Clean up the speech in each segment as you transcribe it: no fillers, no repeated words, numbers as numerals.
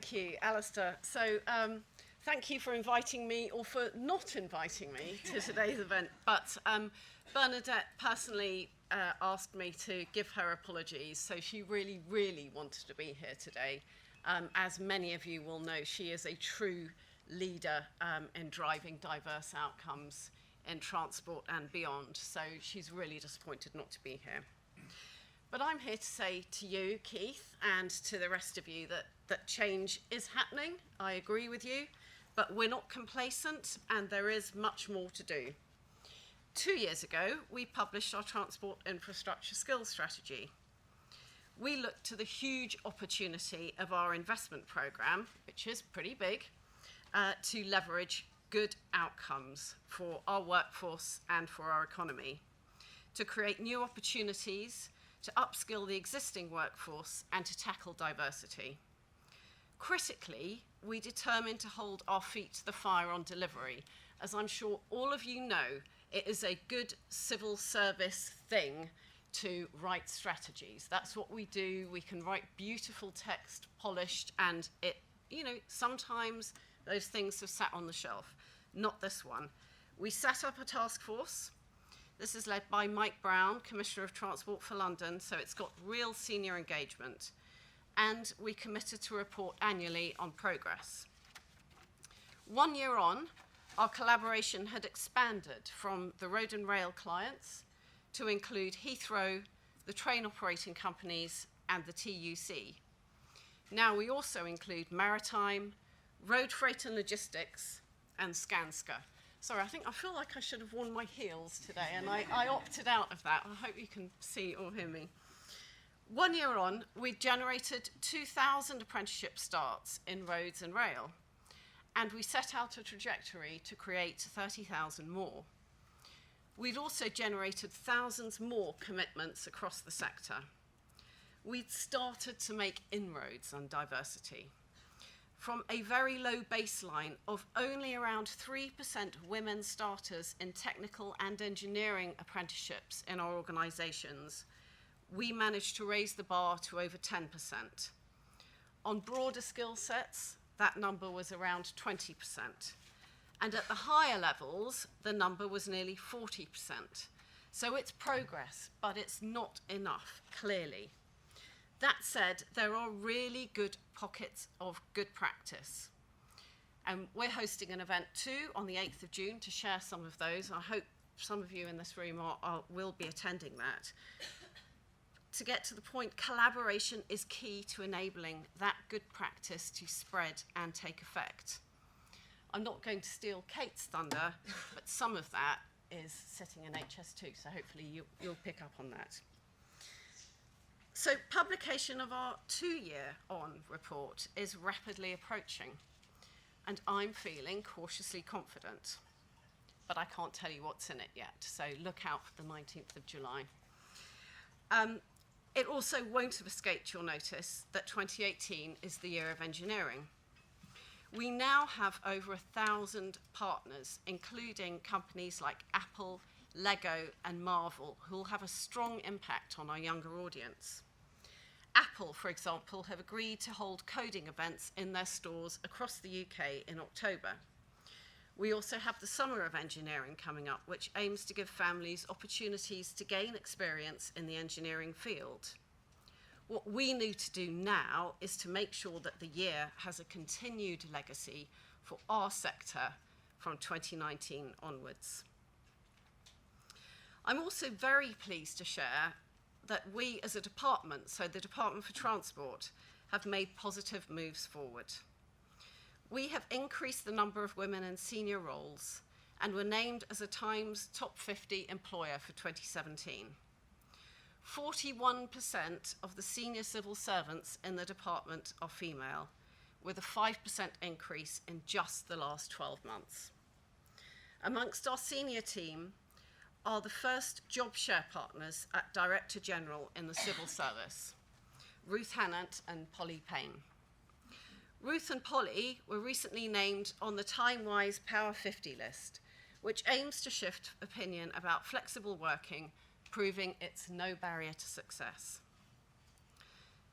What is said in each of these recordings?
Thank you, Alistair. So thank you for inviting me, or for not inviting me, to today's event. But Bernadette personally asked me to give her apologies, so she really, really wanted to be here today. As many of you will know, she is a true leader in driving diverse outcomes in transport and beyond, so she's really disappointed not to be here. But I'm here to say to you, Keith, and to the rest of you that change is happening. I agree with you, but we're not complacent and there is much more to do. 2 years ago, we published our Transport Infrastructure Skills Strategy. We looked to the huge opportunity of our investment programme, which is pretty big, to leverage good outcomes for our workforce and for our economy, to create new opportunities, to upskill the existing workforce, and to tackle diversity. Critically, we determined to hold our feet to the fire on delivery. As I'm sure all of you know, it is a good civil service thing to write strategies. That's what we do. We can write beautiful text, polished, and it, sometimes those things have sat on the shelf. Not this one. We set up a task force. This is led by Mike Brown, Commissioner of Transport for London, so it's got real senior engagement. And we committed to report annually on progress. 1 year on, our collaboration had expanded from the road and rail clients to include Heathrow, the train operating companies, and the TUC. Now we also include maritime, road freight and logistics, and Skanska. Sorry, I feel like I should have worn my heels today, and I opted out of that. I hope you can see or hear me. 1 year on, we generated 2,000 apprenticeship starts in roads and rail, and we set out a trajectory to create 30,000 more. We'd also generated thousands more commitments across the sector. We'd started to make inroads on diversity. From a very low baseline of only around 3% women starters in technical and engineering apprenticeships in our organisations, we managed to raise the bar to over 10%. On broader skill sets, that number was around 20%. And at the higher levels, the number was nearly 40%. So it's progress, but it's not enough, clearly. That said, there are really good pockets of good practice. And we're hosting an event too on the 8th of June to share some of those. I hope some of you in this room will be attending that. To get to the point, collaboration is key to enabling that good practice to spread and take effect. I'm not going to steal Kate's thunder, but some of that is sitting in HS2, so hopefully you'll pick up on that. So publication of our 2-year-on report is rapidly approaching, and I'm feeling cautiously confident, but I can't tell you what's in it yet, so look out for the 19th of July. It also won't have escaped your notice that 2018 is the year of engineering. We now have over 1,000 partners, including companies like Apple, Lego, and Marvel, who will have a strong impact on our younger audience. Apple, for example, have agreed to hold coding events in their stores across the UK in October. We also have the Summer of Engineering coming up, which aims to give families opportunities to gain experience in the engineering field. What we need to do now is to make sure that the year has a continued legacy for our sector from 2019 onwards. I'm also very pleased to share that we as a department, so the Department for Transport, have made positive moves forward. We have increased the number of women in senior roles and were named as a Times Top 50 employer for 2017. 41% of the senior civil servants in the department are female, with a 5% increase in just the last 12 months. Amongst our senior team are the first job share partners at Director General in the civil service, Ruth Hannant and Polly Payne. Ruth and Polly were recently named on the TimeWise Power 50 list, which aims to shift opinion about flexible working, proving it's no barrier to success.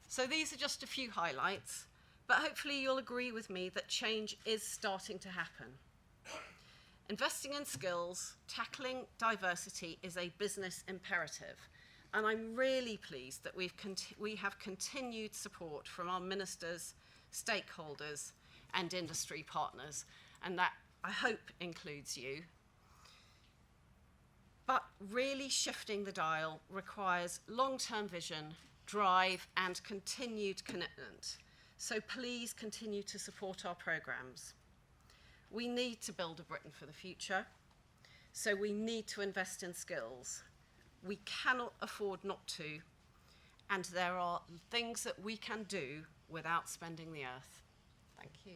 So these are just a few highlights, but hopefully you'll agree with me that change is starting to happen. Investing in skills, tackling diversity is a business imperative, and I'm really pleased that we have continued support from our ministers, stakeholders, and industry partners, and that, I hope, includes you. But really shifting the dial requires long-term vision, drive, and continued commitment. So please continue to support our programmes. We need to build a Britain for the future, so we need to invest in skills. We cannot afford not to, and there are things that we can do without spending the earth. Thank you.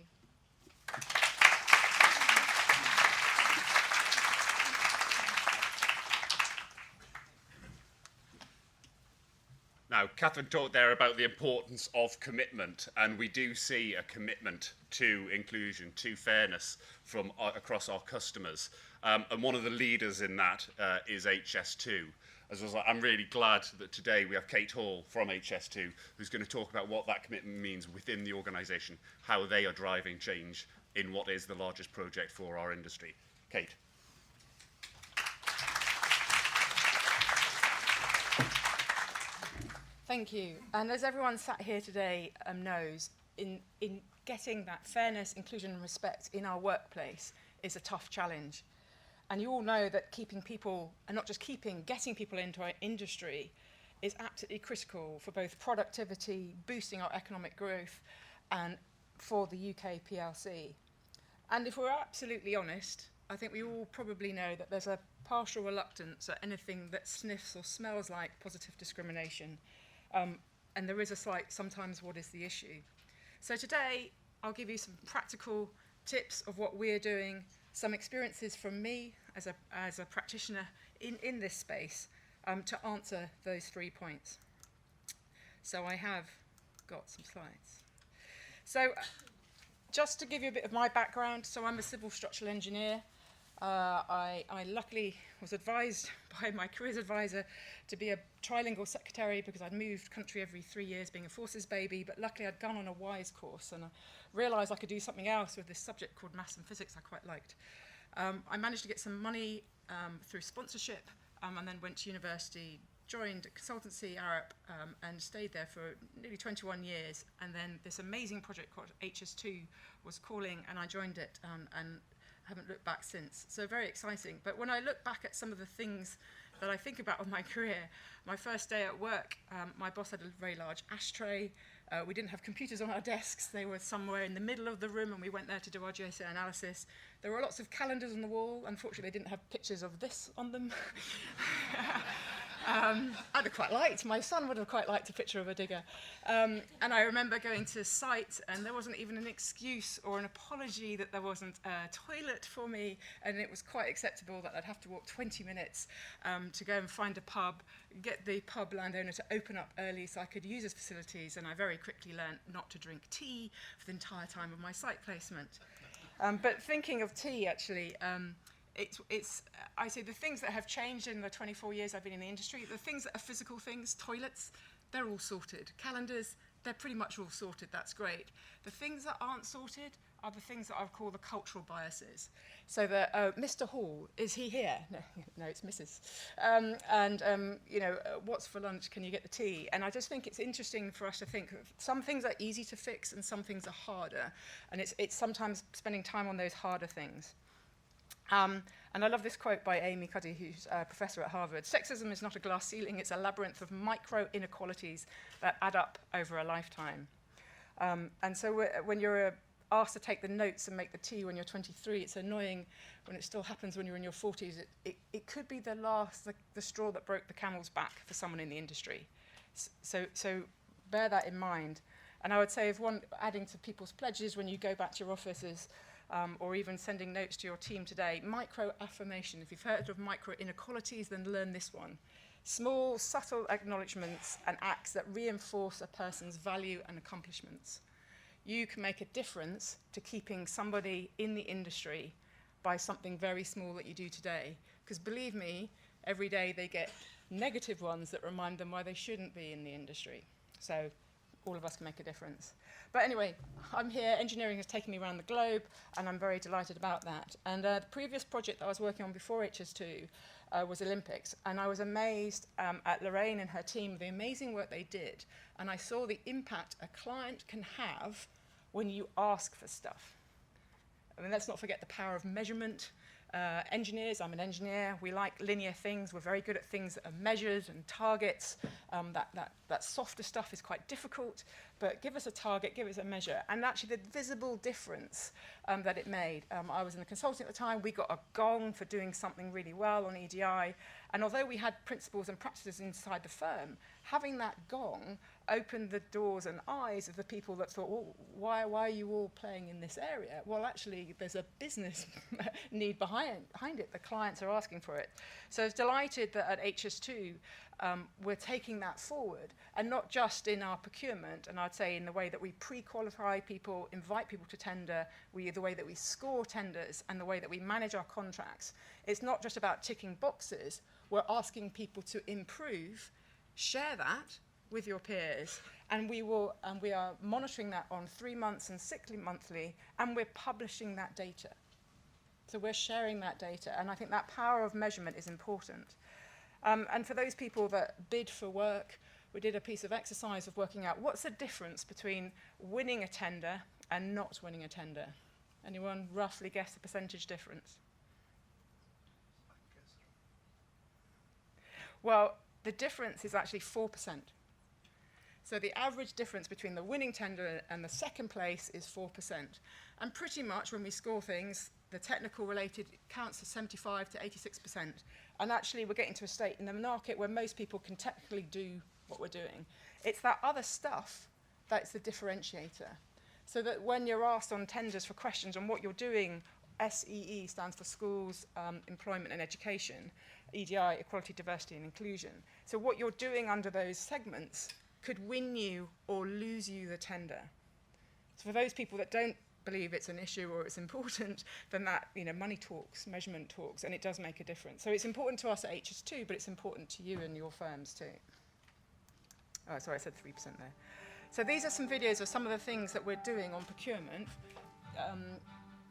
Now, Catherine talked there about the importance of commitment, and we do see a commitment to inclusion, to fairness from across our customers. And one of the leaders in that is HS2. As I was like, I'm really glad that today we have Kate Hall from HS2, who's going to talk about what that commitment means within the organisation, how they are driving change in what is the largest project for our industry. Kate. Thank you. And as everyone sat here today knows, in getting that fairness, inclusion and respect in our workplace is a tough challenge. And you all know that keeping people, and not just keeping, getting people into our industry is absolutely critical for both productivity, boosting our economic growth, and for the UK PLC. And if we're absolutely honest, I think we all probably know that there's a partial reluctance at anything that sniffs or smells like positive discrimination. And there is a slight, sometimes, what is the issue? So today, I'll give you some practical tips of what we're doing, some experiences from me as a practitioner in this space to answer those 3 points. So I have got some slides. So just to give you a bit of my background, so I'm a civil structural engineer. I luckily was advised by my careers advisor to be a trilingual secretary because I'd moved country every 3 years being a forces baby, but luckily I'd gone on a WISE course and I realised I could do something else with this subject called maths and physics I quite liked. I managed to get some money through sponsorship and then went to university, joined a consultancy, Arup, and stayed there for nearly 21 years. And then this amazing project called HS2 was calling and I joined it and haven't looked back since. So very exciting. But when I look back at some of the things that I think about on my career, my first day at work, my boss had a very large ashtray. We didn't have computers on our desks. They were somewhere in the middle of the room and we went there to do our GSA analysis. There were lots of calendars on the wall. Unfortunately, they didn't have pictures of this on them. I'd have quite liked, my son would have quite liked a picture of a digger. And I remember going to site and there wasn't even an excuse or an apology that there wasn't a toilet for me, and it was quite acceptable that I'd have to walk 20 minutes to go and find a pub, get the pub landowner to open up early so I could use his facilities, and I very quickly learned not to drink tea for the entire time of my site placement. But thinking of tea, actually, I say the things that have changed in the 24 years I've been in the industry, the things that are physical things, toilets, they're all sorted. Calendars, they're pretty much all sorted, that's great. The things that aren't sorted are the things that I would call the cultural biases. So that Mr. Hall, is he here? No, it's Mrs. What's for lunch, can you get the tea? And I just think it's interesting for us to think some things are easy to fix and some things are harder. And it's sometimes spending time on those harder things. And I love this quote by Amy Cuddy, who's a professor at Harvard. Sexism is not a glass ceiling, it's a labyrinth of micro inequalities that add up over a lifetime. And so when you're asked to take the notes and make the tea when you're 23, it's annoying when it still happens when you're in your 40s. It could be the straw that broke the camel's back for someone in the industry. So bear that in mind. And I would say, adding to people's pledges when you go back to your offices, or even sending notes to your team today, micro-affirmation. If you've heard of micro-inequalities, then learn this one. Small, subtle acknowledgements and acts that reinforce a person's value and accomplishments. You can make a difference to keeping somebody in the industry by something very small that you do today. Because believe me, every day they get negative ones that remind them why they shouldn't be in the industry. So all of us can make a difference. But anyway, I'm here. Engineering has taken me around the globe, and I'm very delighted about that. And the previous project that I was working on before HS2 was Olympics, and I was amazed at Lorraine and her team, the amazing work they did, and I saw the impact a client can have when you ask for stuff. I mean, let's not forget the power of measurement. Engineers, I'm an engineer, we like linear things, we're very good at things that are measured and targets. That softer stuff is quite difficult, but give us a target, give us a measure. And actually the visible difference that it made. I was in the consulting at the time, we got a gong for doing something really well on EDI, and although we had principles and practices inside the firm, having that gong opened the doors and eyes of the people that thought, well, why are you all playing in this area? Well, actually, there's a business need behind it. The clients are asking for it. So I was delighted that at HS2, we're taking that forward, and not just in our procurement, and I'd say in the way that we pre-qualify people, invite people to tender, the way that we score tenders, and the way that we manage our contracts. It's not just about ticking boxes. We're asking people to improve, share that with your peers, and we are monitoring that on 3 months and 6 monthly, and we're publishing that data. So we're sharing that data, and I think that power of measurement is important. And for those people that bid for work, we did a piece of exercise of working out what's the difference between winning a tender and not winning a tender. Anyone roughly guess the percentage difference? Well, the difference is actually 4%. So the average difference between the winning tender and the second place is 4%. And pretty much when we score things, the technical related counts to 75 to 86%. And actually we're getting to a state in the market where most people can technically do what we're doing. It's that other stuff that's the differentiator. So that when you're asked on tenders for questions on what you're doing, SEE stands for Schools, Employment and Education, EDI, Equality, Diversity and Inclusion. So what you're doing under those segments could win you or lose you the tender. So for those people that don't believe it's an issue or it's important, then that, money talks, measurement talks, and it does make a difference. So it's important to us at HS2, but it's important to you and your firms too. Oh, sorry, I said 3% there. So these are some videos of some of the things that we're doing on procurement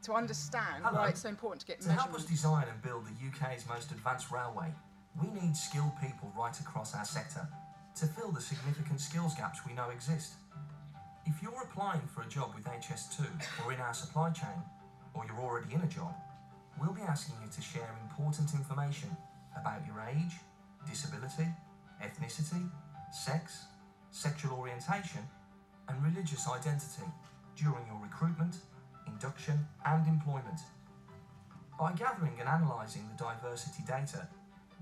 to understand why it's so important to get measurement. To help us design and build the UK's most advanced railway, we need skilled people right across our sector to fill the significant skills gaps we know exist. If you're applying for a job with HS2 or in our supply chain, or you're already in a job, we'll be asking you to share important information about your age, disability, ethnicity, sex, sexual orientation, and religious identity during your recruitment, induction, and employment. By gathering and analysing the diversity data,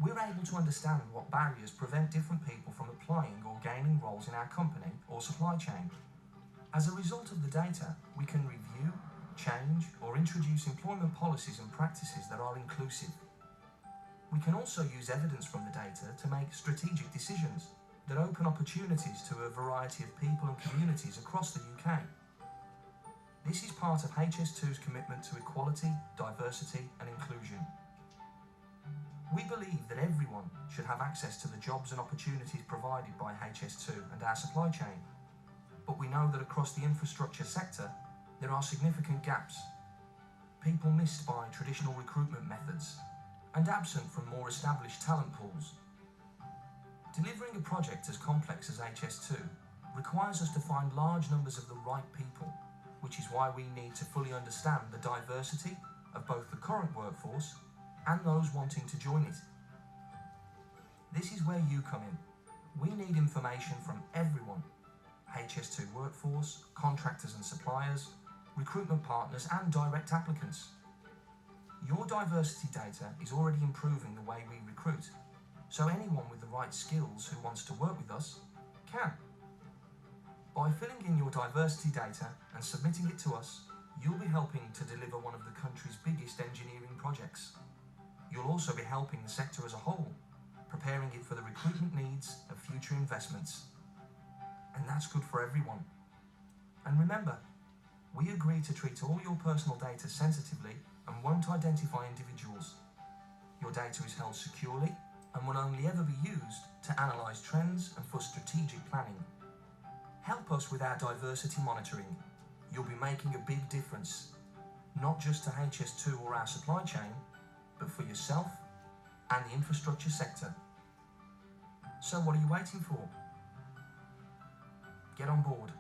we're able to understand what barriers prevent different people from applying or gaining roles in our company or supply chain. As a result of the data, we can review, change, or introduce employment policies and practices that are inclusive. We can also use evidence from the data to make strategic decisions that open opportunities to a variety of people and communities across the UK. This is part of HS2's commitment to equality, diversity, and inclusion. We believe that everyone should have access to the jobs and opportunities provided by HS2 and our supply chain, but we know that across the infrastructure sector, there are significant gaps, people missed by traditional recruitment methods, and absent from more established talent pools. Delivering a project as complex as HS2 requires us to find large numbers of the right people, which is why we need to fully understand the diversity of both the current workforce and those wanting to join it. This is where you come in. We need information from everyone: HS2 workforce, contractors and suppliers, recruitment partners and direct applicants. Your diversity data is already improving the way we recruit, so anyone with the right skills who wants to work with us can. By filling in your diversity data and submitting it to us, you'll be helping to deliver one of the country's biggest engineering projects. You'll also be helping the sector as a whole, preparing it for the recruitment needs of future investments. And that's good for everyone. And remember, we agree to treat all your personal data sensitively and won't identify individuals. Your data is held securely and will only ever be used to analyse trends and for strategic planning. Help us with our diversity monitoring. You'll be making a big difference, not just to HS2 or our supply chain, but for yourself and the infrastructure sector. So what are you waiting for? Get on board.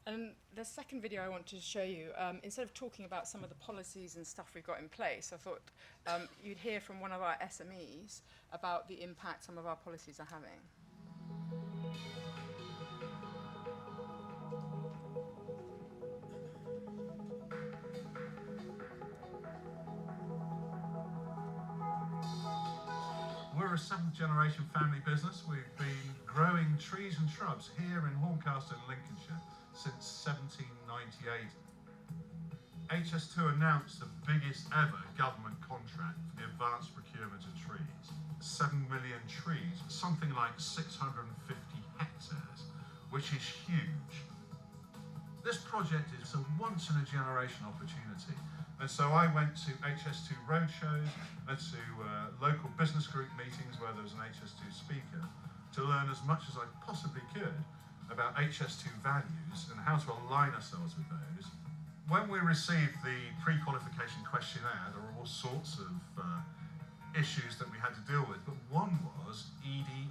And the second video I want to show you, instead of talking about some of the policies and stuff we've got in place, I thought you'd hear from one of our SMEs about the impact some of our policies are having. We're a seventh generation family business. We've been growing trees and shrubs here in Horncastle in Lincolnshire since 1798. HS2 announced the biggest ever government contract for the advanced procurement of trees. 7 million trees, something like 650 hectares, which is huge. This project is a once in a generation opportunity. And so I went to HS2 roadshows and to local business group meetings where there was an HS2 speaker to learn as much as I possibly could about HS2 values and how to align ourselves with those. When we received the pre-qualification questionnaire, there were all sorts of issues that we had to deal with, but one was EDI.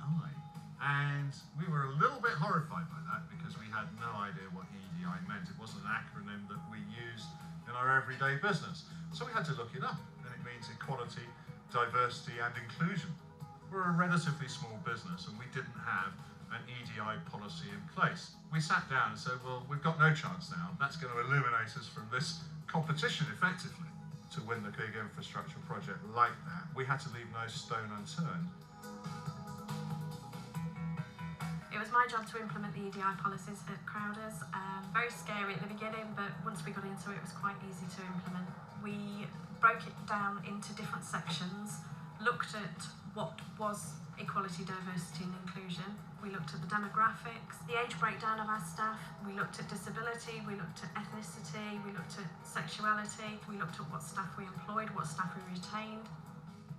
And we were a little bit horrified by that because we had no idea what EDI meant. It wasn't an acronym that we used in our everyday business. So we had to look it up, and it means equality, diversity and inclusion. We're a relatively small business and we didn't have an EDI policy in place. We sat down and said, well, we've got no chance now. That's going to eliminate us from this competition effectively. To win the big infrastructure project like that, we had to leave no stone unturned. It was my job to implement the EDI policies at Crowders. Very scary at the beginning, but once we got into it, it was quite easy to implement. We broke it down into different sections, looked at what was equality, diversity and inclusion. We looked at the demographics, the age breakdown of our staff, we looked at disability, we looked at ethnicity, we looked at sexuality, we looked at what staff we employed, what staff we retained.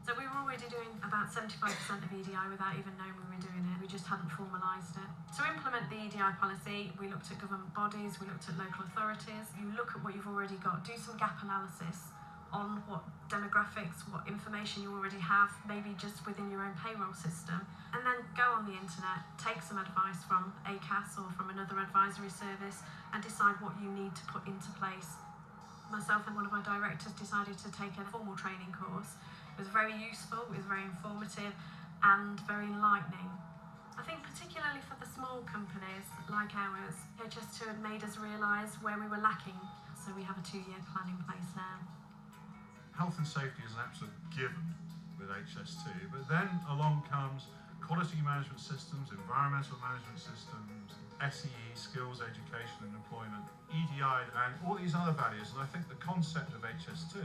So we were already doing about 75% of EDI without even knowing we were doing it. We just hadn't formalised it. To implement the EDI policy, we looked at government bodies, we looked at local authorities. You look at what you've already got, do some gap analysis on what demographics, what information you already have, maybe just within your own payroll system, and then go on the internet, take some advice from ACAS or from another advisory service and decide what you need to put into place. Myself and one of our directors decided to take a formal training course. It was very useful, it was very informative and very enlightening. I think particularly for the small companies like ours, HS2 had made us realise where we were lacking, so we have a 2-year plan in place now. Health and safety is an absolute given with HS2, but then along comes quality management systems, environmental management systems, SEE, skills, education and employment, EDI and all these other values. And I think the concept of HS2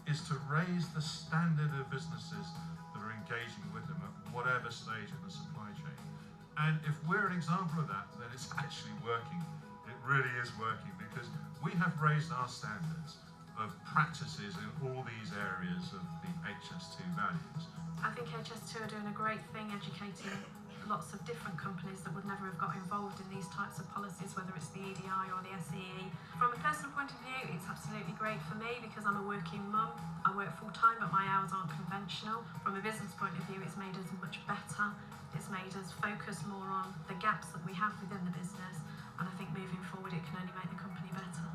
is to raise the standard of businesses that are engaging with them at whatever stage in the supply chain. And if we're an example of that, then it's actually working. It really is working because we have raised our standards of practices in all these areas of the HS2 values. I think HS2 are doing a great thing educating lots of different companies that would never have got involved in these types of policies, whether it's the EDI or the SEE. From a personal point of view, it's absolutely great for me because I'm a working mum. I work full time, but my hours aren't conventional. From a business point of view, it's made us much better. It's made us focus more on the gaps that we have within the business. And I think moving forward, it can only make the company better.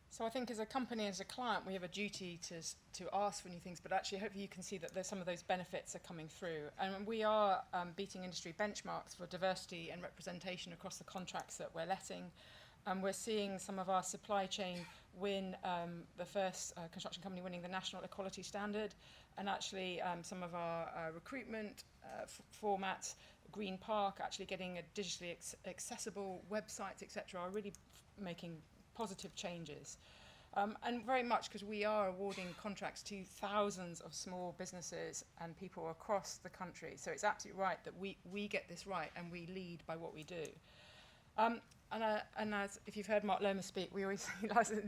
So I think as a company, as a client, we have a duty to ask for new things, but actually hopefully you can see that there's some of those benefits are coming through. And we are beating industry benchmarks for diversity and representation across the contracts that we're letting. We're seeing some of our supply chain win, the first construction company winning the National Equality Standard, and actually some of our recruitment formats, Green Park, actually getting a digitally accessible websites, etc., are really making positive changes. And very much because we are awarding contracts to thousands of small businesses and people across the country. So it's absolutely right that we get this right and we lead by what we do. And as if you've heard Mark Lomas speak, we always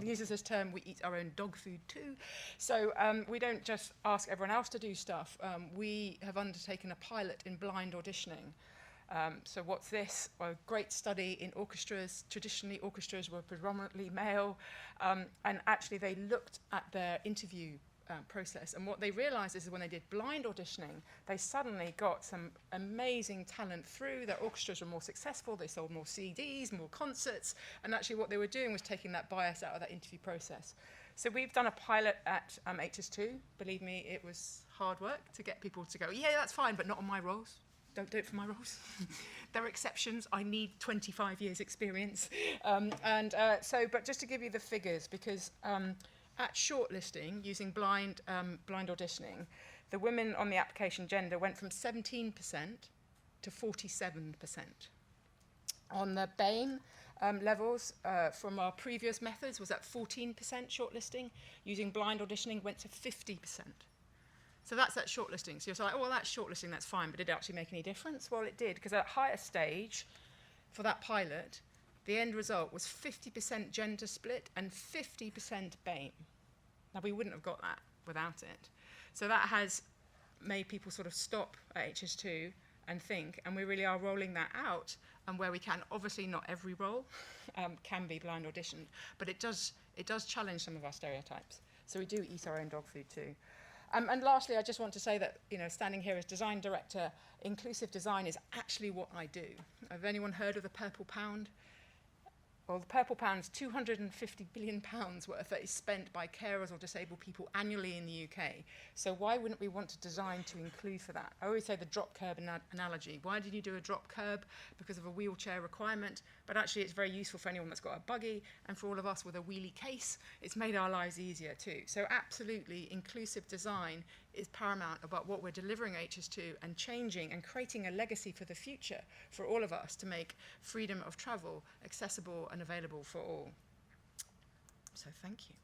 uses this term, we eat our own dog food too. So we don't just ask everyone else to do stuff. We have undertaken a pilot in blind auditioning. So what's this? Well, a great study in orchestras. Traditionally, orchestras were predominantly male. And actually, they looked at their interview process. And what they realized is that when they did blind auditioning, they suddenly got some amazing talent through. Their orchestras were more successful. They sold more CDs, more concerts. And actually, what they were doing was taking that bias out of that interview process. So we've done a pilot at HS2. Believe me, it was hard work to get people to go, yeah, that's fine, but not on my roles. Don't do it for my roles. There are exceptions. I need 25 years experience. But just to give you the figures, because at shortlisting, using blind auditioning, the women on the application gender went from 17% to 47%. On the BAME levels, from our previous methods, was at 14% shortlisting. Using blind auditioning, went to 50%. So that's that shortlisting. So you're like, oh, well, that's shortlisting, that's fine, but did it actually make any difference? Well, it did, because at higher stage, for that pilot, the end result was 50% gender split and 50% BAME. Now, we wouldn't have got that without it. So that has made people sort of stop at HS2 and think, and we really are rolling that out, and where we can. Obviously, not every role can be blind auditioned, but it does challenge some of our stereotypes. So we do eat our own dog food too. And lastly, I just want to say that, standing here as design director, inclusive design is actually what I do. Have anyone heard of the Purple Pound? Well, the Purple Pound's £250 billion worth that is spent by carers or disabled people annually in the UK. So why wouldn't we want to design to include for that? I always say the drop curb analogy. Why did you do a drop curb? Because of a wheelchair requirement. But actually, it's very useful for anyone that's got a buggy, and for all of us with a wheelie case, it's made our lives easier too. So absolutely, inclusive design is paramount about what we're delivering at HS2 and changing and creating a legacy for the future for all of us to make freedom of travel accessible and available for all. So thank you.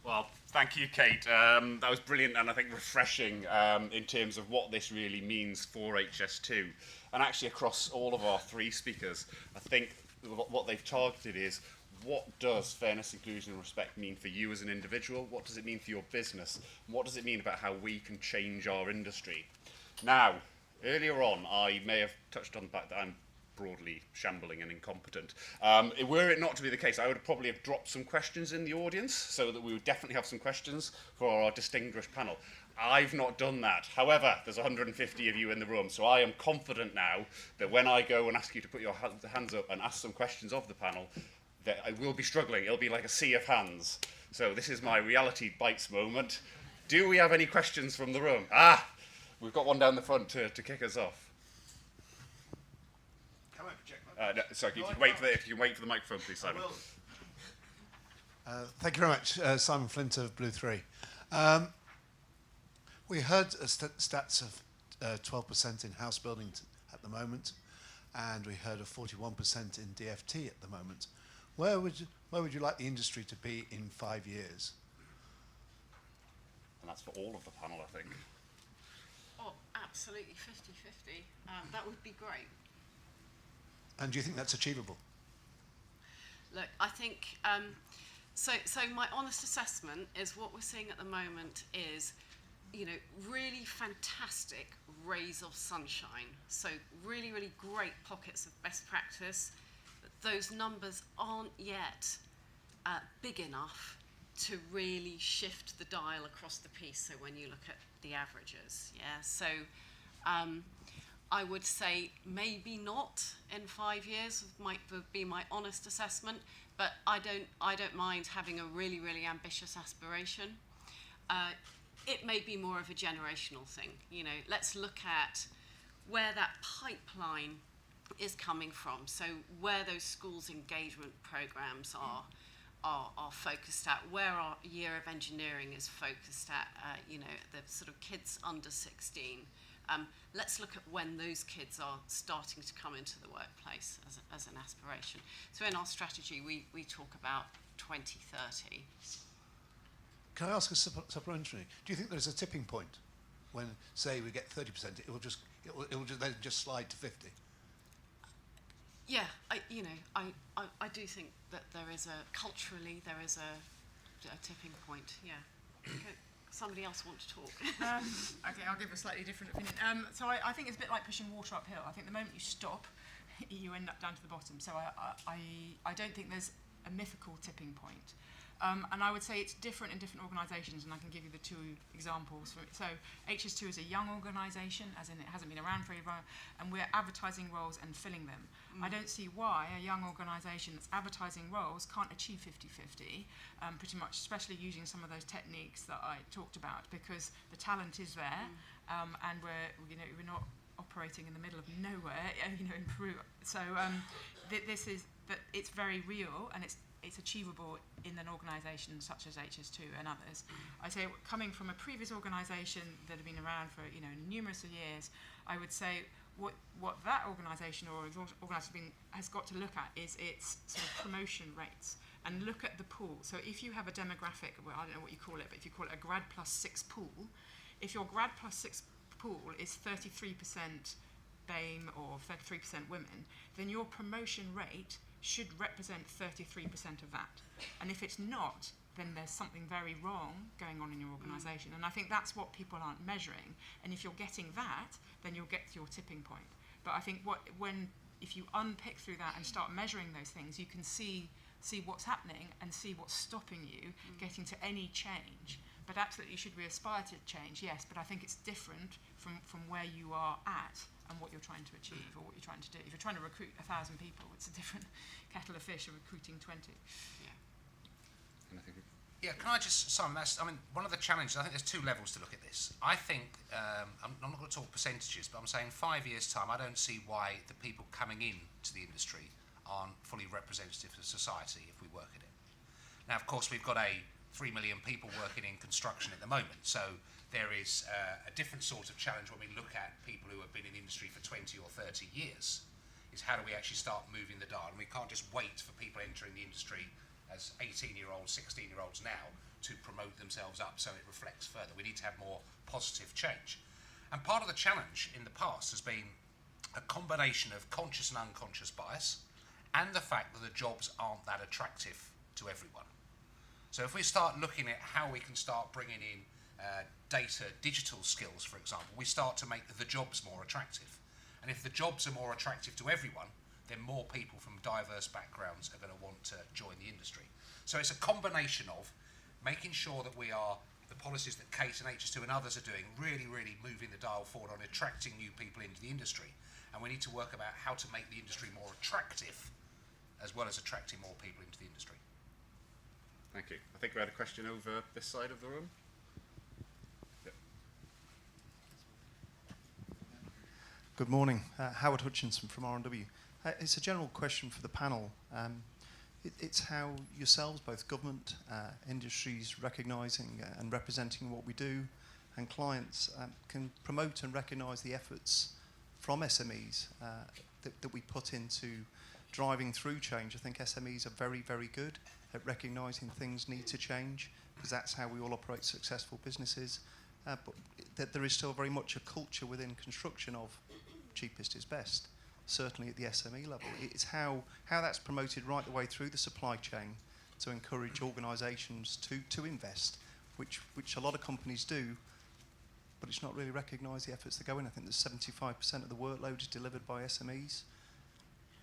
Well, thank you, Kate. That was brilliant and I think refreshing in terms of what this really means for HS2. And actually across all of our three speakers, I think what they've targeted is what does fairness, inclusion and respect mean for you as an individual? What does it mean for your business? And what does it mean about how we can change our industry? Now, earlier on, I may have touched on the fact that I'm broadly shambling and incompetent. Were it not to be the case, I would probably have dropped some questions in the audience so that we would definitely have some questions for our distinguished panel. I've not done that. However, there's 150 of you in the room, so I am confident now that when I go and ask you to put your hands up and ask some questions of the panel, that I will be struggling. It'll be like a sea of hands. So this is my reality bites moment. Do we have any questions from the room? We've got one down the front to kick us off. Can I project? No, sorry, if you can wait for the microphone, please, Simon. Thank you very much. Simon Flint of Blue 3. We heard stats of 12% in house building at the moment, and we heard of 41% in DFT at the moment. Where would you like the industry to be in 5 years? And that's for all of the panel, I think. Oh, absolutely 50-50. That would be great. And do you think that's achievable? Look, I think, so my honest assessment is what we're seeing at the moment is, really fantastic rays of sunshine. So really, really great pockets of best practice. But those numbers aren't yet big enough to really shift the dial across the piece. So when you look at the averages, yeah. So I would say maybe not in 5 years might be my honest assessment. But I don't mind having a really, really ambitious aspiration. It may be more of a generational thing. Let's look at where that pipeline is coming from. So where those schools engagement programs are focused at, where our year of engineering is focused at, the sort of kids under 16, Let's look at when those kids are starting to come into the workplace as an aspiration. So in our strategy, we talk about 2030. Can I ask a supplementary? Do you think there's a tipping point when, say, we get 30%, it will just then just slide to 50? Yeah, I do think that there is culturally there is a tipping point. Yeah. Okay. Somebody else want to talk? Okay, I'll give a slightly different opinion. So I think it's a bit like pushing water uphill. I think the moment you stop, you end up down to the bottom. So I don't think there's a mythical tipping point. And I would say it's different in different organisations, and I can give you the two examples. So HS2 is a young organisation, as in it hasn't been around very long, and we're advertising roles and filling them. I don't see why a young organisation that's advertising roles can't achieve 50-50, pretty much, especially using some of those techniques that I talked about, because the talent is there, and we're not operating in the middle of nowhere, in Peru. So this is that it's very real, and it's achievable in an organisation such as HS2 and others. I say, coming from a previous organisation that had been around for numerous years, I would say what that organisation or organisation has got to look at is its sort of promotion rates and look at the pool. So if you have a demographic, well, I don't know what you call it, but if you call it a grad plus 6 pool, if your grad plus 6 pool is 33% BAME or 33% women, then your promotion rate should represent 33% of that. And if it's not, then there's something very wrong going on in your organisation. And I think that's what people aren't measuring. And if you're getting that, then you'll get to your tipping point. But I think if you unpick through that and start measuring those things, you can see what's happening and see what's stopping you getting to any change. But absolutely, should we aspire to change? Yes, but I think it's different from where you are at and what you're trying to achieve or what you're trying to do. If you're trying to recruit 1,000 people, it's a different kettle of fish of recruiting 20. Yeah. And I think Yeah, can I just, Simon, one of the challenges, I think there's two levels to look at this. I think, I'm not going to talk percentages, but I'm saying 5 years' time, I don't see why the people coming in to the industry aren't fully representative of society if we work at it. Now, of course, we've got 3 million people working in construction at the moment, so there is a different sort of challenge when we look at people who have been in the industry for 20 or 30 years, is how do we actually start moving the dial? And we can't just wait for people entering the industry as 18-year-olds, 16-year-olds now to promote themselves up so it reflects further. We need to have more positive change. And part of the challenge in the past has been a combination of conscious and unconscious bias and the fact that the jobs aren't that attractive to everyone. So if we start looking at how we can start bringing in data, digital skills, for example, we start to make the jobs more attractive. And if the jobs are more attractive to everyone, then more people from diverse backgrounds are going to want to join the industry. So it's a combination of making sure that the policies that Kate and HS2 and others are doing, really, really moving the dial forward on attracting new people into the industry. And we need to work about how to make the industry more attractive, as well as attracting more people into the industry. Thank you. I think we had a question over this side of the room. Good morning. Howard Hutchinson from R&W. It's a general question for the panel. It's how yourselves, both government, industries, recognising and representing what we do, and clients can promote and recognise the efforts from SMEs that we put into driving through change. I think SMEs are very, very good at recognising things need to change, because that's how we all operate successful businesses. But that there is still very much a culture within construction of cheapest is best, certainly at the SME level. It's how that's promoted right the way through the supply chain to encourage organisations to invest, which a lot of companies do, but it's not really recognised the efforts that go in. I think that 75% of the workload is delivered by SMEs.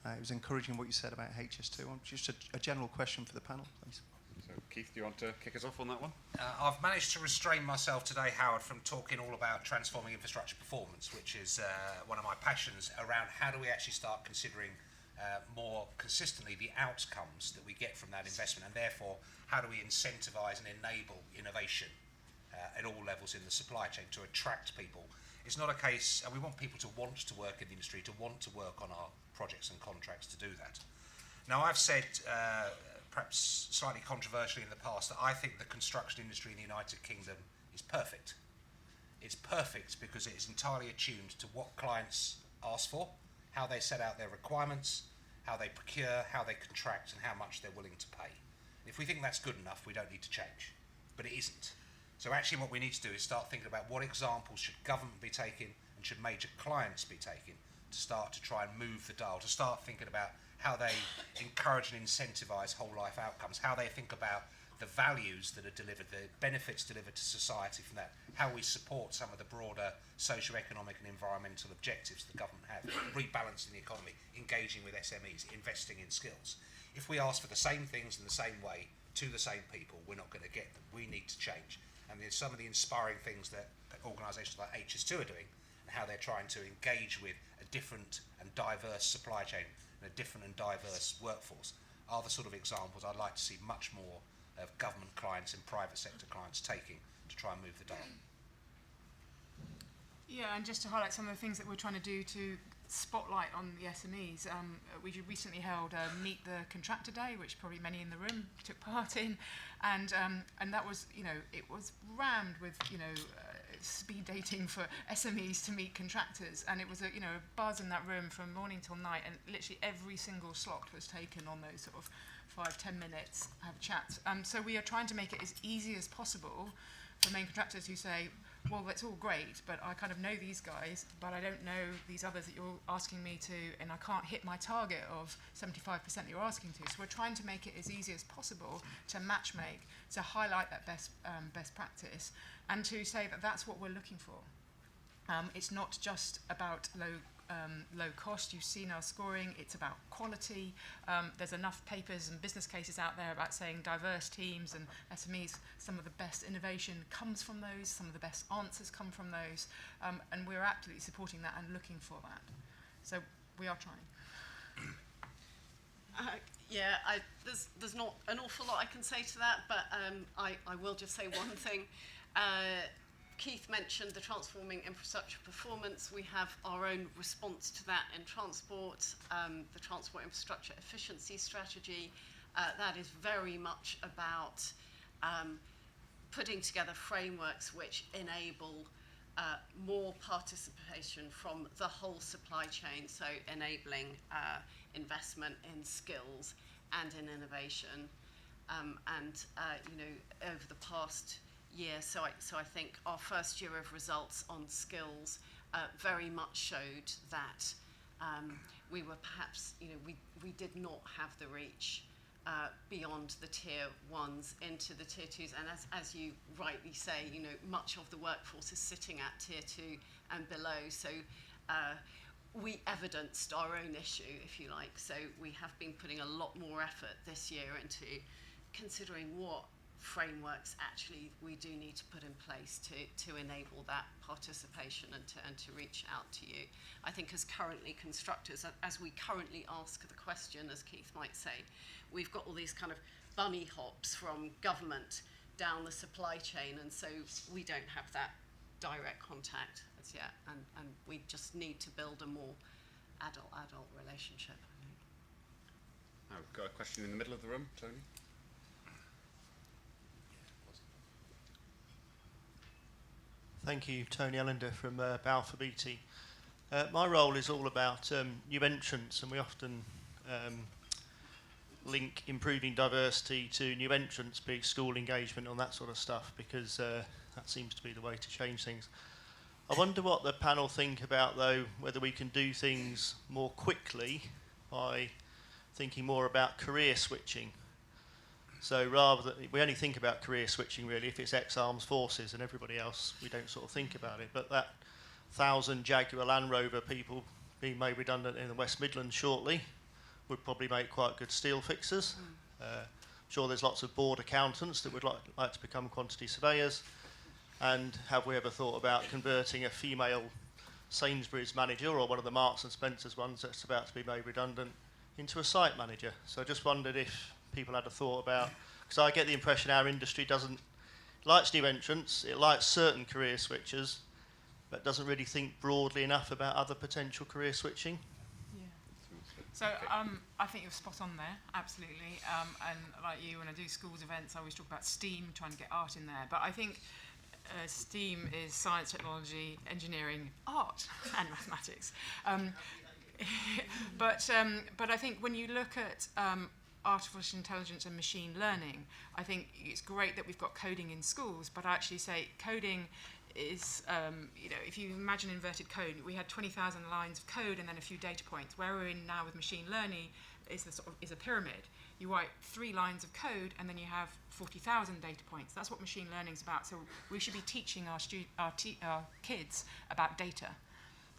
It was encouraging what you said about HS2. Just a general question for the panel, please. So, Keith, do you want to kick us off on that one? I've managed to restrain myself today, Howard, from talking all about transforming infrastructure performance, which is one of my passions around how do we actually start considering more consistently the outcomes that we get from that investment, and therefore how do we incentivise and enable innovation at all levels in the supply chain to attract people. It's not a case, and we want people to want to work in the industry, to want to work on our projects and contracts to do that. Now, I've said, perhaps slightly controversially in the past, that I think the construction industry in the United Kingdom is perfect. It's perfect because it is entirely attuned to what clients ask for, how they set out their requirements, how they procure, how they contract, and how much they're willing to pay. If we think that's good enough, we don't need to change. But it isn't. So actually what we need to do is start thinking about what examples should government be taking and should major clients be taking to start to try and move the dial, to start thinking about how they encourage and incentivise whole life outcomes, how they think about the values that are delivered, the benefits delivered to society from that, how we support some of the broader socio-economic and environmental objectives the government have, rebalancing the economy, engaging with SMEs, investing in skills. If we ask for the same things in the same way to the same people, we're not going to get them. We need to change. And there's some of the inspiring things that organisations like HS2 are doing and how they're trying to engage with a different and diverse supply chain and a different and diverse workforce are the sort of examples I'd like to see much more of government clients and private sector clients taking to try and move the dial. Yeah, and just to highlight some of the things that we're trying to do to spotlight on the SMEs, we recently held a Meet the Contractor Day, which probably many in the room took part in, and that was, it was rammed with, speed dating for SMEs to meet contractors, and it was a buzz in that room from morning till night, and literally every single slot was taken on those sort of 5-10 minutes have a chat. So we are trying to make it as easy as possible for main contractors who say, well, that's all great, but I kind of know these guys, but I don't know these others that you're asking me to, and I can't hit my target of 75% that you're asking to. So we're trying to make it as easy as possible to match make, to highlight that best practice, and to say that that's what we're looking for. It's not just about low cost. You've seen our scoring. It's about quality. There's enough papers and business cases out there about saying diverse teams and SMEs, some of the best innovation comes from those, some of the best answers come from those, and we're absolutely supporting that and looking for that. So we are trying. There's not an awful lot I can say to that, but I will just say one thing. Keith mentioned the Transforming Infrastructure Performance. We have our own response to that in transport, the Transport Infrastructure Efficiency Strategy. That is very much about putting together frameworks which enable more participation from the whole supply chain, so enabling investment in skills and in innovation. Over the past year, so I think our first year of results on skills very much showed that we were perhaps, we did not have the reach beyond the tier ones into the tier twos, and as you rightly say, much of the workforce is sitting at tier 2 and below, so we evidenced our own issue, if you like. So we have been putting a lot more effort this year into considering what frameworks actually we do need to put in place to enable that participation and to reach out to you. I think as currently constructors, as we currently ask the question, as Keith might say, we've got all these kind of bunny hops from government down the supply chain, and so we don't have that direct contact as yet, and we just need to build a more adult relationship, I think. I've got a question in the middle of the room, Tony. Thank you, Tony Ellender from Balfour Beatty. My role is all about new entrants, and we often link improving diversity to new entrants, be it school engagement and that sort of stuff, because that seems to be the way to change things. I wonder what the panel think about, though, whether we can do things more quickly by thinking more about career switching. So rather than, we only think about career switching really if it's ex-armed forces, and everybody else we don't sort of think about it. But that 1,000 Jaguar Land Rover people being made redundant in the West Midlands shortly would probably make quite good steel fixers. I'm sure there's lots of board accountants that would like to become quantity surveyors. And have we ever thought about converting a female Sainsbury's manager, or one of the Marks and Spencer's ones that's about to be made redundant, into a site manager? So I just wondered if people had a thought about, because I get the impression our industry likes new entrants, it likes certain career switchers, but doesn't really think broadly enough about other potential career switching. Yeah. So I think you're spot on there, absolutely. And like you, when I do schools events, I always talk about STEAM, trying to get art in there. But I think STEAM is science, technology, engineering, art, and mathematics. But I think when you look at artificial intelligence and machine learning, I think it's great that we've got coding in schools, but I actually say coding is, if you imagine inverted code, we had 20,000 lines of code and then a few data points. Where we're in now with machine learning is a pyramid. You write 3 lines of code and then you have 40,000 data points. That's what machine learning is about. So we should be teaching our kids about data.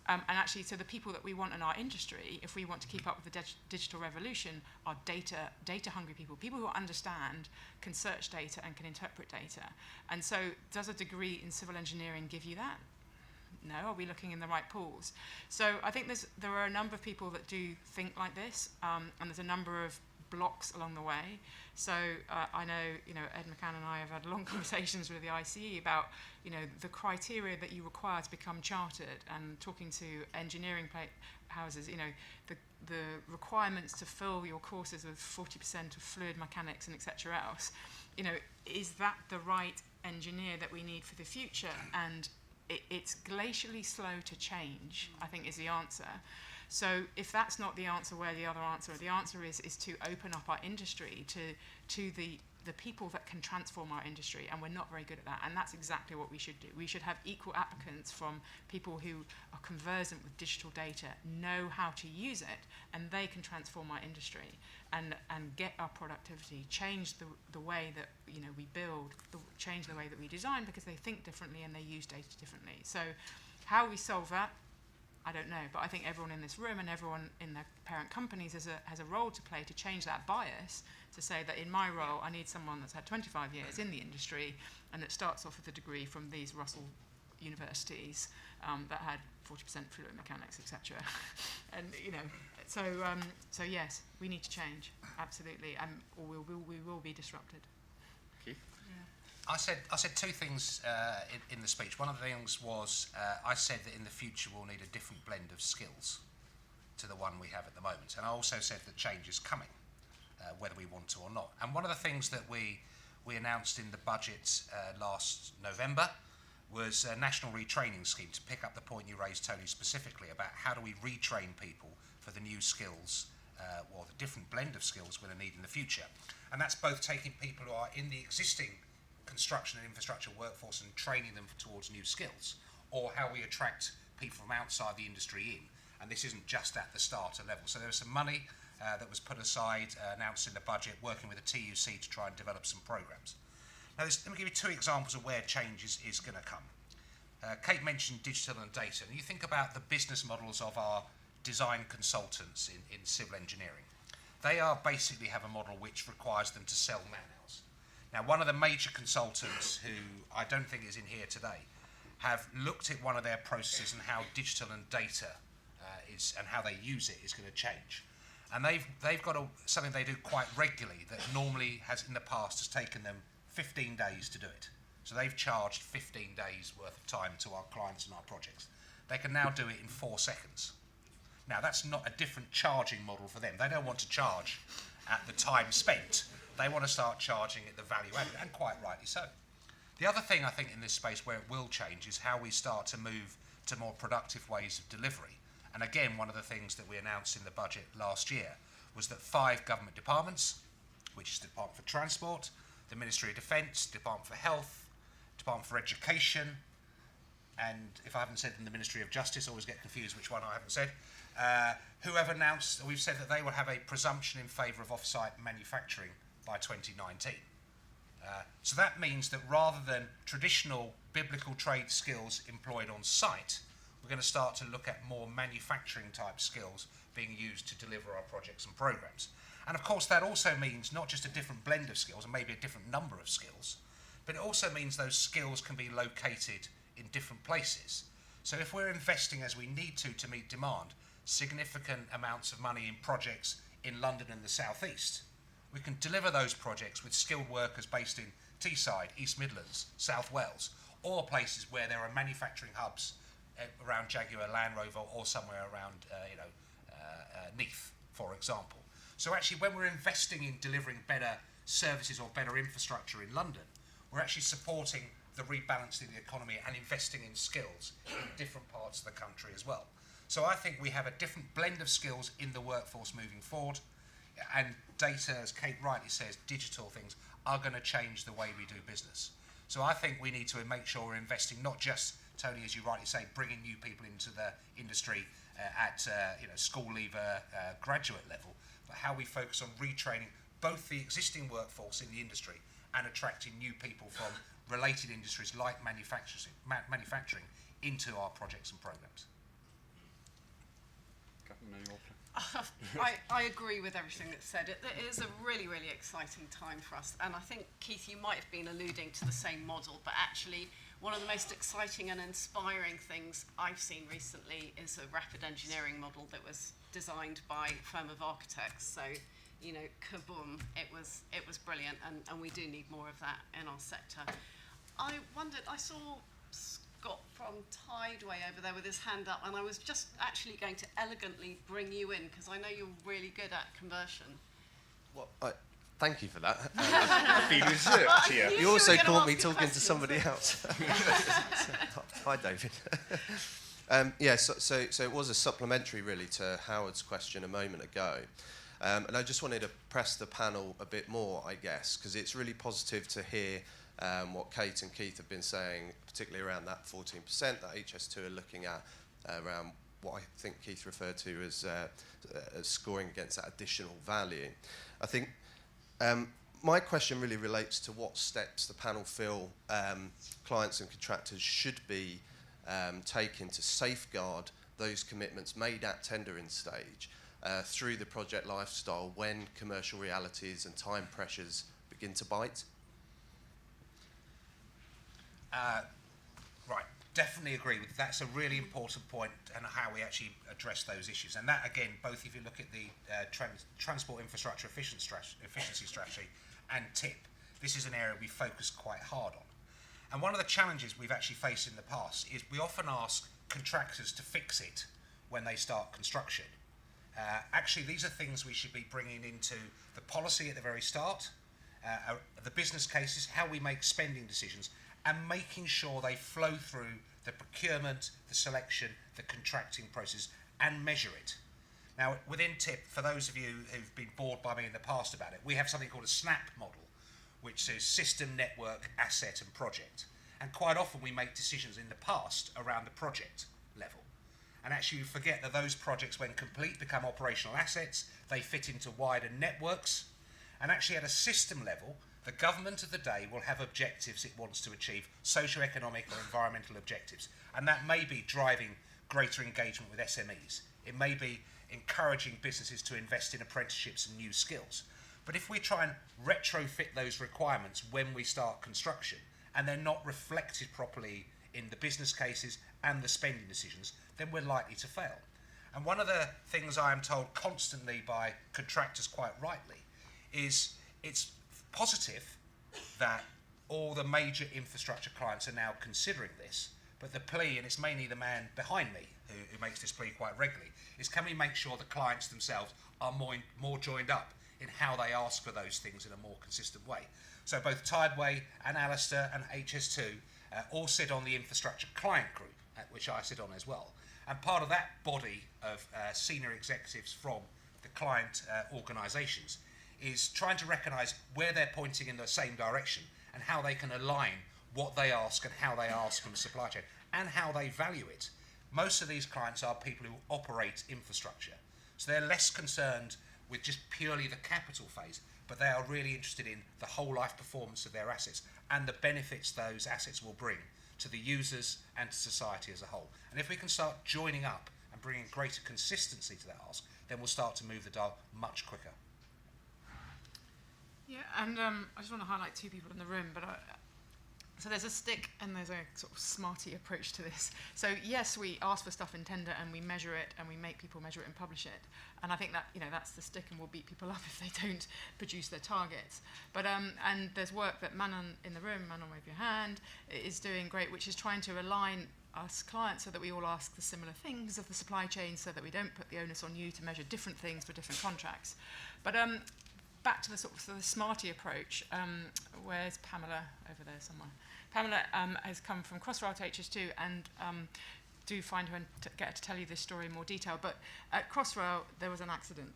And actually, so the people that we want in our industry, if we want to keep up with the digital revolution, are data-hungry people, people who understand, can search data and can interpret data. And so does a degree in civil engineering give you that? No. Are we looking in the right pools? So I think there are a number of people that do think like this, and there's a number of blocks along the way. So I know, Ed McCann and I have had long conversations with the ICE about, the criteria that you require to become chartered, and talking to engineering houses, the requirements to fill your courses with 40% of fluid mechanics and etc. else. Is that the right engineer that we need for the future? And it's glacially slow to change, I think, is the answer. So if that's not the answer, where the other answer? The answer is to open up our industry to the people that can transform our industry, and we're not very good at that. And that's exactly what we should do. We should have equal applicants from people who are conversant with digital data, know how to use it, and they can transform our industry and get our productivity, change the way that we build, change the way that we design, because they think differently and they use data differently. So how we solve that, I don't know, but I think everyone in this room and everyone in their parent companies has a role to play to change that bias, to say that in my role I need someone that's had 25 years in the industry and that starts off with a degree from these Russell universities that had 40% fluid mechanics, etc. And so yes, we need to change, absolutely, or we will be disrupted. Keith? I said 2 things in the speech. One of the things was I said that in the future we'll need a different blend of skills to the one we have at the moment. And I also said that change is coming, whether we want to or not. And one of the things that we announced in the budget last November was a national retraining scheme, to pick up the point you raised, Tony, specifically about how do we retrain people for the new skills or the different blend of skills we're going to need in the future. And that's both taking people who are in the existing construction and infrastructure workforce and training them towards new skills, or how we attract people from outside the industry in. And this isn't just at the starter level. So there was some money that was put aside, announced in the budget, working with the TUC to try and develop some programs. Now, let me give you 2 examples of where change is going to come. Kate mentioned digital and data, and you think about the business models of our design consultants in civil engineering. They basically have a model which requires them to sell man-hours. Now, one of the major consultants, who I don't think is in here today, have looked at one of their processes and how digital and data and how they use it is going to change. And they've got something they do quite regularly that normally has in the past has taken them 15 days to do it. So they've charged 15 days worth of time to our clients and our projects. They can now do it in 4 seconds. Now, that's not a different charging model for them. They don't want to charge at the time spent. They want to start charging at the value added, and quite rightly so. The other thing I think in this space where it will change is how we start to move to more productive ways of delivery. And again, one of the things that we announced in the budget last year was that 5 government departments, which is the Department for Transport, the Ministry of Defence, Department for Health, Department for Education, and if I haven't said in the Ministry of Justice, I always get confused which one I haven't said, who have announced, we've said that they will have a presumption in favour of off-site manufacturing by 2019. So that means that rather than traditional biblical trade skills employed on site, we're going to start to look at more manufacturing type skills being used to deliver our projects and programs. And of course that also means not just a different blend of skills and maybe a different number of skills, but it also means those skills can be located in different places. So if we're investing, as we need to meet demand, significant amounts of money in projects in London and the South East, we can deliver those projects with skilled workers based in Teesside, East Midlands, South Wales, or places where there are manufacturing hubs around Jaguar Land Rover or somewhere around Neath, for example. So actually when we're investing in delivering better services or better infrastructure in London, we're actually supporting the rebalancing of the economy and investing in skills in different parts of the country as well. So I think we have a different blend of skills in the workforce moving forward, and data, as Kate rightly says, digital things are going to change the way we do business. So I think we need to make sure we're investing not just, Tony, as you rightly say, bringing new people into the industry at school leaver, graduate level, but how we focus on retraining both the existing workforce in the industry and attracting new people from related industries like manufacturing into our projects and programs. I agree with everything that's said. It is a really, really exciting time for us. And I think, Keith, you might have been alluding to the same model, but actually one of the most exciting and inspiring things I've seen recently is a rapid engineering model that was designed by a firm of architects. So, you know, kaboom, it was brilliant, and we do need more of that in our sector. I wondered, I saw Scott from Tideway over there with his hand up, and I was just actually going to elegantly bring you in because I know you're really good at conversion. Well, thank you for that. Be reserved here. You also caught me talking to somebody else. Hi, David. So it was a supplementary really to Howard's question a moment ago. And I just wanted to press the panel a bit more, I guess, because it's really positive to hear what Kate and Keith have been saying, particularly around that 14% that HS2 are looking at, around what I think Keith referred to as scoring against that additional value. I think my question really relates to what steps the panel feel clients and contractors should be taking to safeguard those commitments made at tendering stage through the project lifestyle when commercial realities and time pressures begin to bite. Right, definitely agree with that's a really important point, and how we actually address those issues. And that, again, both if you look at the transport infrastructure efficiency strategy and TIP, this is an area we focus quite hard on. And one of the challenges we've actually faced in the past is we often ask contractors to fix it when they start construction. Actually, these are things we should be bringing into the policy at the very start, the business cases, how we make spending decisions, and making sure they flow through the procurement, the selection, the contracting process, and measure it. Now, within TIP, for those of you who've been bored by me in the past about it, we have something called a SNAP model, which is system, network, asset, and project. And quite often we make decisions in the past around the project level. And actually you forget that those projects, when complete, become operational assets, they fit into wider networks, and actually at a system level, the government of the day will have objectives it wants to achieve, socio-economic or environmental objectives. And that may be driving greater engagement with SMEs. It may be encouraging businesses to invest in apprenticeships and new skills. But if we try and retrofit those requirements when we start construction, and they're not reflected properly in the business cases and the spending decisions, then we're likely to fail. And one of the things I am told constantly by contractors, quite rightly, is it's positive that all the major infrastructure clients are now considering this, but the plea, and it's mainly the man behind me who makes this plea quite regularly, is can we make sure the clients themselves are more joined up in how they ask for those things in a more consistent way. So both Tideway and Alistair and HS2 all sit on the infrastructure client group, which I sit on as well. And part of that body of senior executives from the client organisations is trying to recognise where they're pointing in the same direction and how they can align what they ask and how they ask from the supply chain and how they value it. Most of these clients are people who operate infrastructure, so they're less concerned with just purely the capital phase, but they are really interested in the whole life performance of their assets and the benefits those assets will bring to the users and to society as a whole. And if we can start joining up and bringing greater consistency to that ask, then we'll start to move the dial much quicker. Yeah, and I just want to highlight two people in the room, but so there's a stick and there's a sort of smarty approach to this. So yes, we ask for stuff in tender and we measure it and we make people measure it and publish it. And I think that, you know, that's the stick, and we'll beat people up if they don't produce their targets. But and there's work that Manon in the room, Manon, wave your hand, is doing great, which is trying to align us clients so that we all ask the similar things of the supply chain, so that we don't put the onus on you to measure different things for different contracts. But back to the sort of the Smarty approach. Where's Pamela? Over there somewhere. Pamela has come from Crossrail to HS2, and do find her and get her to tell you this story in more detail. But at Crossrail, there was an accident.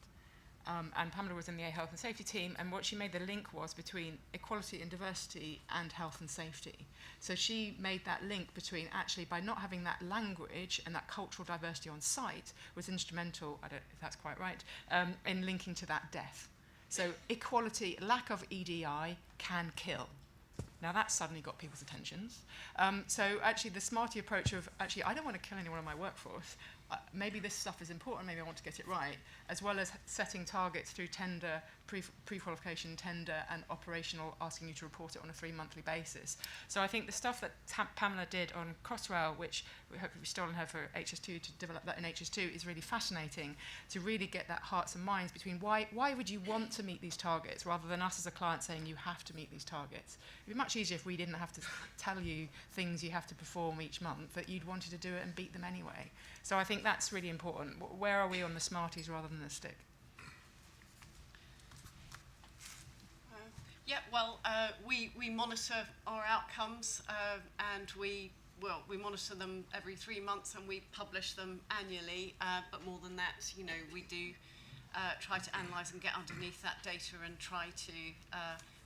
And Pamela was in the health and safety team, and what she made the link was between equality and diversity and health and safety. So she made that link between, actually, by not having that language and that cultural diversity on site was instrumental, I don't know if that's quite right, in linking to that death. So equality, lack of EDI can kill. Now that's suddenly got people's attentions. So actually the Smarty approach of, actually, I don't want to kill anyone in my workforce. Maybe this stuff is important, maybe I want to get it right, as well as setting targets through tender, pre-qualification tender, and operational, asking you to report it on a 3-monthly basis. So I think the stuff that Pamela did on Crossrail, which we hope we've stolen her for HS2 to develop that in HS2, is really fascinating to really get that hearts and minds between why would you want to meet these targets rather than us as a client saying you have to meet these targets. It'd be much easier if we didn't have to tell you things you have to perform each month, that you'd wanted to do it and beat them anyway. So I think that's really important. Where are we on the Smarties rather than the stick? We monitor our outcomes, and we monitor them every 3 months, and we publish them annually. But more than that, we do try to analyse and get underneath that data and try to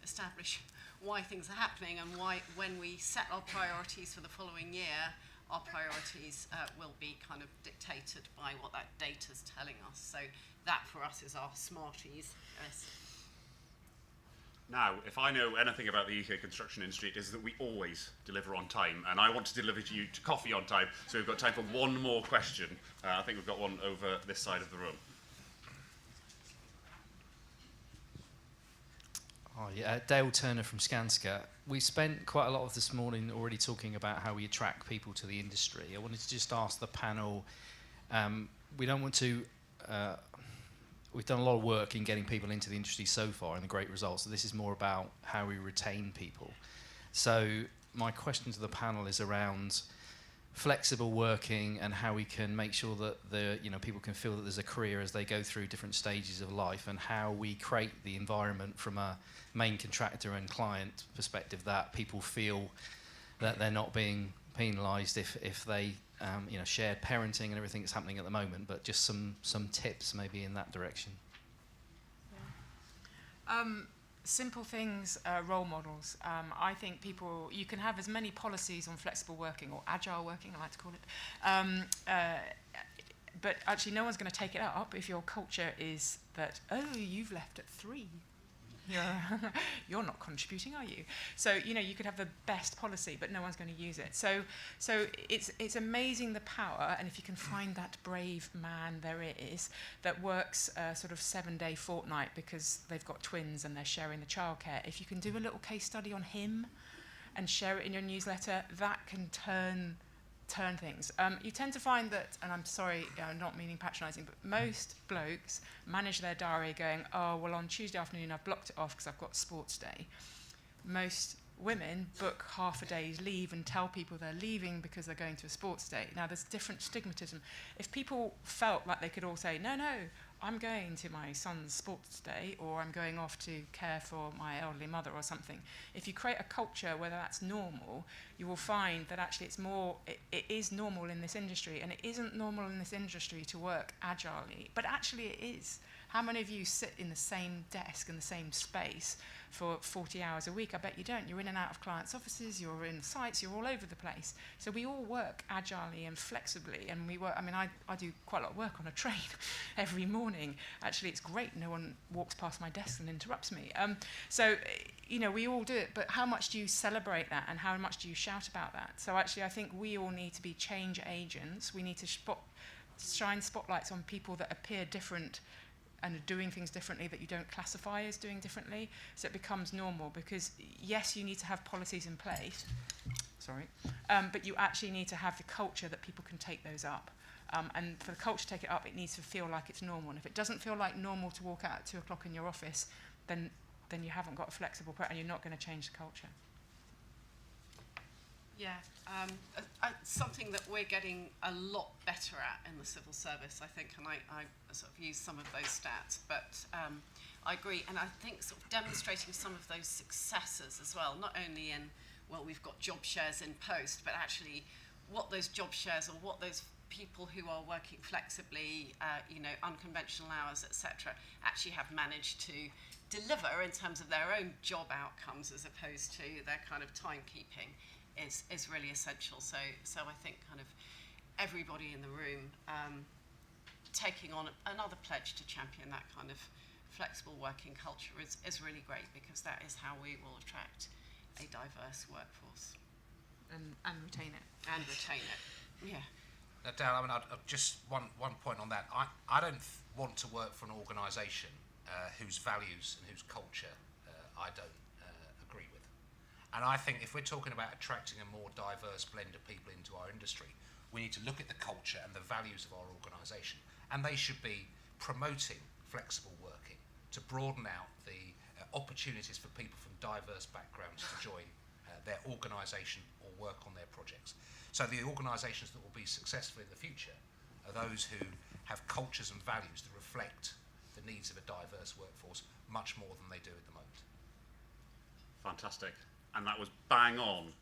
establish why things are happening, and why, when we set our priorities for the following year, our priorities will be kind of dictated by what that data's telling us. So that for us is our Smarties. Yes. Now, if I know anything about the UK construction industry, it is that we always deliver on time, and I want to deliver to you to coffee on time, so we've got time for one more question. I think we've got one over this side of the room. Oh, yeah, Dale Turner from Skanska. We spent quite a lot of this morning already talking about how we attract people to the industry. I wanted to just ask the panel, we don't want to, we've done a lot of work in getting people into the industry so far and the great results. So this is more about how we retain people. So my question to the panel is around flexible working and how we can make sure that people can feel that there's a career as they go through different stages of life, and how we create the environment from a main contractor and client perspective that people feel that they're not being penalised if they shared parenting and everything that's happening at the moment, but just some tips maybe in that direction. Simple things, role models. I think you can have as many policies on flexible working or agile working, I like to call it, but actually no one's going to take it up if your culture is that, oh, you've left at 3. You're not contributing, are you? So you could have the best policy, but no one's going to use it. So it's amazing the power, and if you can find that brave man there is that works sort of 7-day fortnight because they've got twins and they're sharing the childcare. If you can do a little case study on him and share it in your newsletter, that can turn things. You tend to find that, and I'm sorry, not meaning patronising, but most blokes manage their diary going, oh, well, on Tuesday afternoon I've blocked it off because I've got sports day. Most women book half a day's leave and tell people they're leaving because they're going to a sports day. Now, there's different stigmatism. If people felt like they could all say, no, I'm going to my son's sports day, or I'm going off to care for my elderly mother or something. If you create a culture where that's normal, you will find that actually it is normal in this industry, and it isn't normal in this industry to work agilely, but actually it is. How many of you sit in the same desk in the same space for 40 hours a week? I bet you don't. You're in and out of clients' offices, you're in sites, you're all over the place. So we all work agilely and flexibly, and we work, I do quite a lot of work on a train every morning. Actually, it's great. No one walks past my desk and interrupts me. We all do it, but how much do you celebrate that, and how much do you shout about that? So actually, I think we all need to be change agents. We need to shine spotlights on people that appear different and are doing things differently that you don't classify as doing differently, so it becomes normal. Because yes, you need to have policies in place, but you actually need to have the culture that people can take those up. And for the culture to take it up, it needs to feel like it's normal. And if it doesn't feel like normal to walk out at 2 o'clock in your office, then you haven't got a flexible and you're not going to change the culture. Yeah, something that we're getting a lot better at in the civil service, I think, and I sort of use some of those stats, but I agree, and I think sort of demonstrating some of those successes as well, not only in, well, we've got job shares in post, but actually what those job shares or what those people who are working flexibly, unconventional hours, etc., actually have managed to deliver in terms of their own job outcomes as opposed to their kind of timekeeping is really essential. So I think kind of everybody in the room taking on another pledge to champion that kind of flexible working culture is really great, because that is how we will attract a diverse workforce. And retain it. And retain it, yeah. Dale, I mean, just one point on that. I don't want to work for an organisation whose values and whose culture I don't agree with. And I think if we're talking about attracting a more diverse blend of people into our industry, we need to look at the culture and the values of our organisation. And they should be promoting flexible working to broaden out the opportunities for people from diverse backgrounds to join their organisation or work on their projects. So the organisations that will be successful in the future are those who have cultures and values that reflect the needs of a diverse workforce much more than they do at the moment. Fantastic. And that was bang on